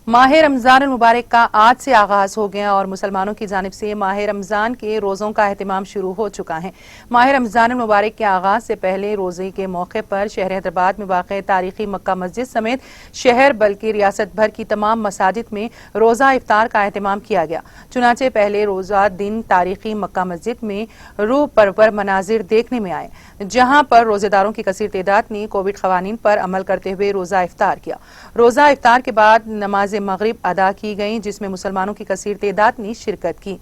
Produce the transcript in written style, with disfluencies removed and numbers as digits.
माह रमजान मुबारक का आज से आगाज हो गया और मुसलमानों की जानिब से माह रमजान के रोज़ों का एहतमाम शुरू हो चुका है। माह रमजान मुबारक के आगाज से पहले रोज़े के मौके पर शहर हैदराबाद में वाक़ तारीखी मक्का मस्जिद समेत शहर बल्कि रियासत भर की तमाम मसाजिद में रोज़ा इफ्तार का एहतमाम किया गया। चुनाचे पहले रोज़ा दिन तारीखी मक्का मस्जिद में रूह परवर मनाजिर देखने में आए, जहाँ पर रोजेदारों की कसीर तादाद ने कोविड क़वानीन पर अमल करते हुए रोज़ा इफ्तार किया। रोज़ा इफ्तार के बाद नमाज मगरिब अदा की गई, जिसमें मुसलमानों की कसीर तादाद ने शिरकत की।